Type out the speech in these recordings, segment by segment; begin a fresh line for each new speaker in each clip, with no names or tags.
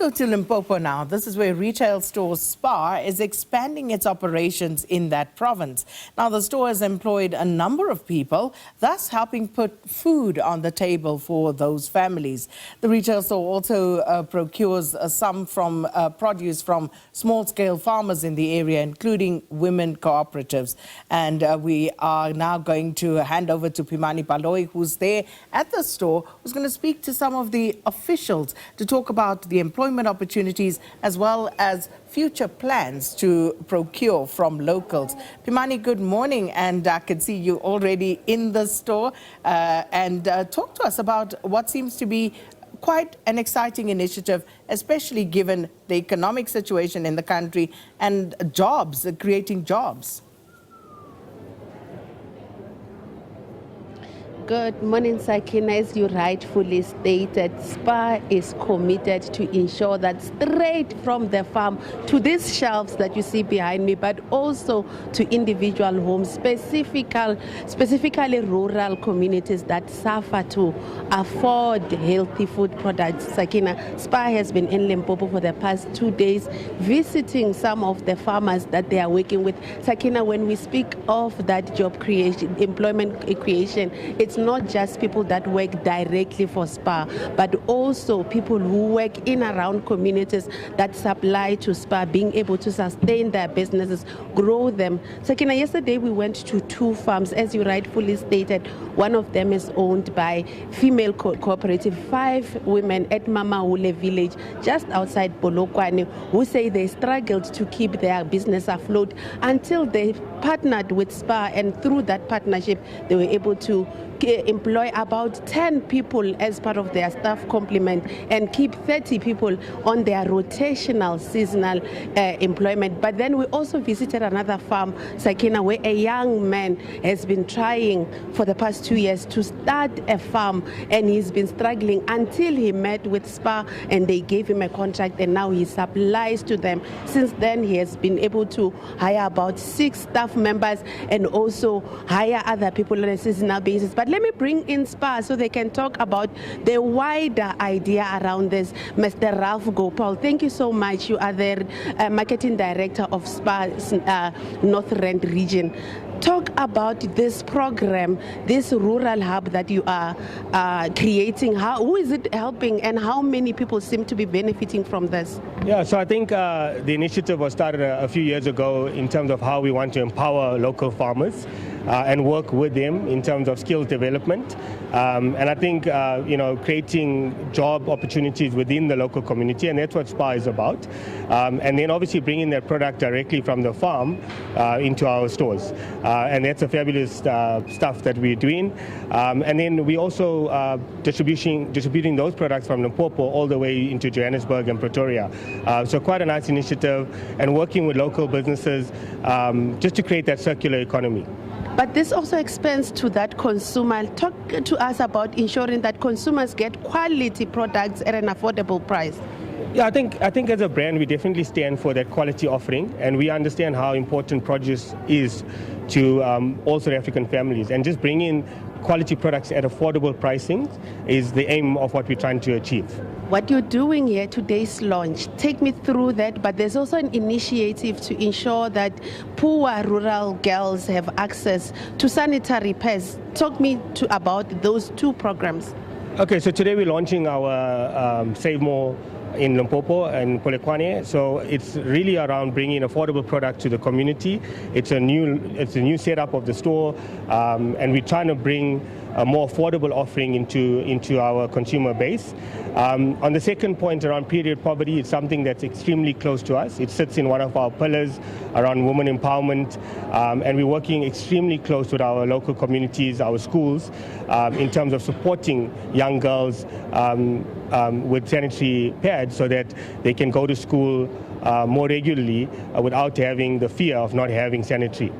go to Limpopo now. This is where retail store Spar is expanding its operations in that province. Now, the store has employed a number of people, thus helping put food on the table for those families. The retail store also procures some from produce from small-scale farmers in the area, including women cooperatives. And we are now going to hand over to Pimani Baloyi, who's there at the store, who's going to speak to some of the officials to talk about the employment opportunities as well as future plans to procure from locals. Pimani, good morning, and I can see you already in the store. Talk to us about what seems to be quite an exciting initiative, especially given the economic situation in the country and jobs, creating jobs.
Good morning, Sakina. As you rightfully stated, Spar is committed to ensure that straight from the farm to these shelves that you see behind me, but also to individual homes, specifically rural communities that suffer to afford healthy food products. Sakina, Spar has been in Limpopo for the past 2 days, visiting some of the farmers that they are working with. Sakina, when we speak of that job creation, employment creation, it's not just people that work directly for Spar, but also people who work in around communities that supply to Spar, being able to sustain their businesses, grow them. Sakina, yesterday we went to 2 farms, as you rightfully stated. One of them is owned by female cooperative, 5 women at Mamaule village, just outside Polokwane, who say they struggled to keep their business afloat until they partnered with Spar, and through that partnership, they were able to employ about 10 people as part of their staff complement and keep 30 people on their rotational seasonal employment. But then we also visited another farm, Sakina, where a young man has been trying for the past 2 years to start a farm, and he's been struggling until he met with Spar and they gave him a contract, and now he supplies to them. Since then, he has been able to hire about 6 staff members and also hire other people on a seasonal basis. But let me bring in Spar so they can talk about the wider idea around this. Mr. Ralph Gopal, thank you so much. You are the marketing director of Spar's North Rand region. Talk about this program, this rural hub that you are creating. Who is it helping, and how many people seem to be benefiting from this?
Yeah, so I think the initiative was started a few years ago in terms of how we want to empower local farmers and work with them in terms of skills development. And I think, creating job opportunities within the local community, and that's what Spar is about. And then obviously bringing that product directly from the farm into our stores. And that's a fabulous stuff that we're doing. And then we also distributing those products from Limpopo all the way into Johannesburg and Pretoria. So quite a nice initiative, and working with local businesses just to create that circular economy.
But this also expands to that consumer. Talk to us about ensuring that consumers get quality products at an affordable price.
Yeah, I think as a brand, we definitely stand for that quality offering, and we understand how important produce is to all South African families, and just bringing quality products at affordable pricing is the aim of what we're trying to achieve.
What you're doing here, today's launch, take me through that, but there's also an initiative to ensure that poor rural girls have access to sanitary pads. Talk me about those 2 programs.
Okay, so today we're launching our Save More in Limpopo and Polokwane. So it's really around bringing affordable product to the community. It's a new setup of the store, and we're trying to bring a more affordable offering into our consumer base. On the second point around period poverty, it's something that's extremely close to us. It sits in one of our pillars around women empowerment, and we're working extremely close with our local communities, our schools, in terms of supporting young girls with sanitary pads so that they can go to school more regularly without having the fear of not having sanitary.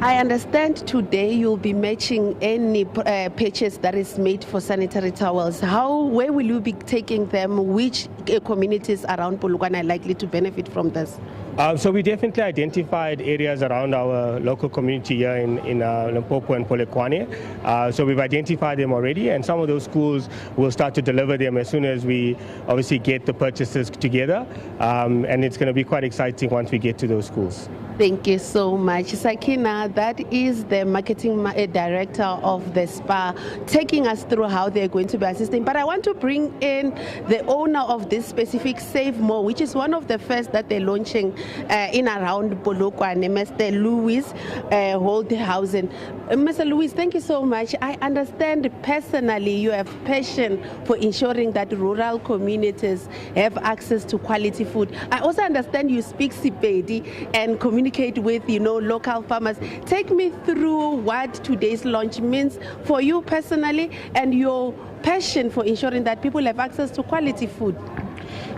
I understand today you'll be matching any purchase that is made for sanitary towels. Where will you be taking them? Which communities around Polokwane are likely to benefit from this?
So we definitely identified areas around our local community here in Limpopo and Polokwane. So we've identified them already, and some of those schools will start to deliver them as soon as we obviously get the purchases together. And it's going to be quite exciting once we get to those schools.
Thank you so much. Sakina, that is the marketing director of the Spar, taking us through how they're going to be assisting. But I want to bring in the owner of this specific Save More, which is one of the first that they're launching in around Polokwane, Mr. Louis Holdhausen. Mr. Louis, thank you so much. I understand personally you have passion for ensuring that rural communities have access to quality food. I also understand you speak Sepedi and communicate with, local farmers. Take me through what today's launch means for you personally and your passion for ensuring that people have access to quality food.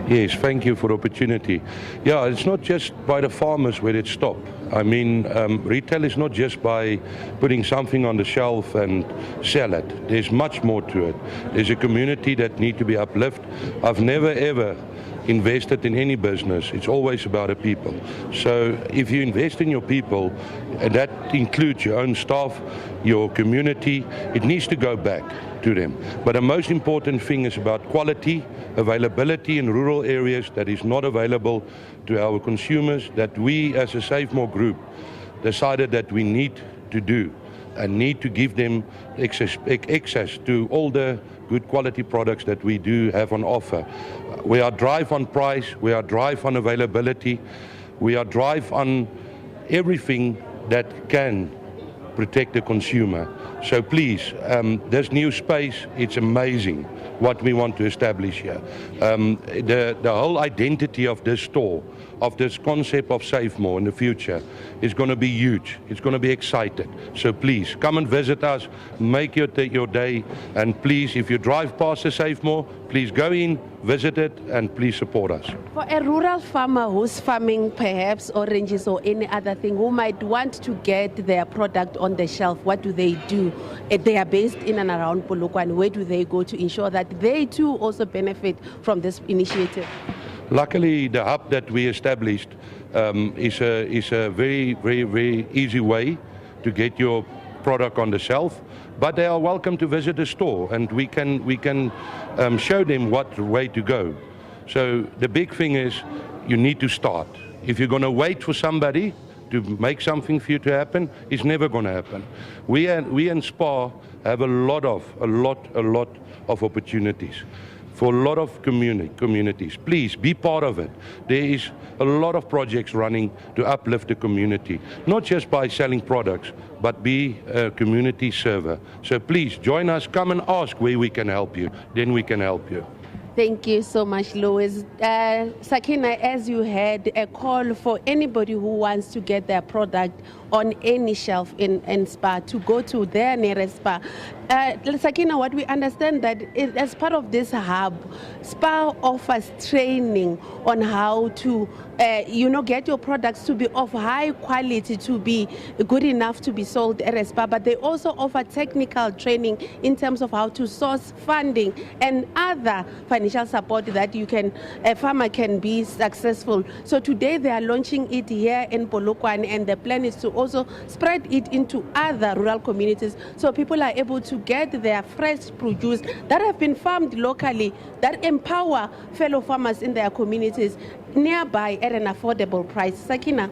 Yes, thank you for the opportunity. Yeah, it's not just by the farmers where it stops. I mean, retail is not just by putting something on the shelf and sell it. There's much more to it. There's a community that needs to be uplifted. I've never ever invested in any business. It's always about the people. So if you invest in your people, and that includes your own staff, your community, it needs to go back to them. But the most important thing is about quality, availability in rural areas that is not available to our consumers, that we as a Save More group decided that we need to do and need to give them access to all the good quality products that we do have on offer. We are drive on price, we are drive on availability, we are drive on everything that can protect the consumer. So please, this new space, it's amazing what we want to establish here. The whole identity of this store, of this concept of Save More in the future is going to be huge. It's going to be exciting. So please, come and visit us, make your day, and please, if you drive past the Save More, please go in, visit it, and please support us.
For a rural farmer who's farming perhaps oranges or any other thing, who might want to get their product on the shelf, what do they do? They are based in and around Polokwane. Where do they go to ensure that they too also benefit from this initiative?
Luckily, the hub that we established is a very, very, very easy way to get your product on the shelf. But they are welcome to visit the store, and we can show them what way to go. So the big thing is you need to start. If you're going to wait for somebody to make something for you to happen, it's never going to happen. We in Spar have a lot of opportunities for a lot of communities. Please be part of it. There is a lot of projects running to uplift the community, not just by selling products, but be a community server. So please join us, come and ask where we can help you, then we can help you.
Thank you so much, Louis. Sakina, as you had a call for anybody who wants to get their product on any shelf in Spar to go to their nearest Spar. Sakina, what we understand that as part of this hub, Spar offers training on how to get your products to be of high quality, to be good enough to be sold at a Spar, but they also offer technical training in terms of how to source funding and other financial support that a farmer can be successful. So today they are launching it here in Polokwane, and the plan is to also spread it into other rural communities so people are able to get their fresh produce that have been farmed locally, that empower fellow farmers in their communities nearby at an affordable price. Sakina.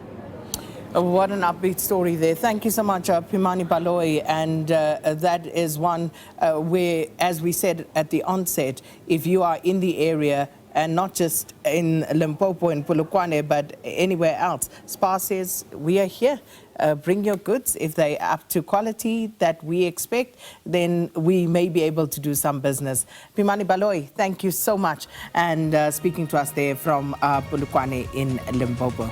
What an upbeat story there. Thank you so much, Pimani Baloyi. And that is one where, as we said at the onset, if you are in the area, and not just in Limpopo and Polokwane, but anywhere else, Spar says, we are here. Bring your goods. If they're up to quality that we expect, then we may be able to do some business. Pimani Baloyi, thank you so much. And speaking to us there from Polokwane in Limpopo.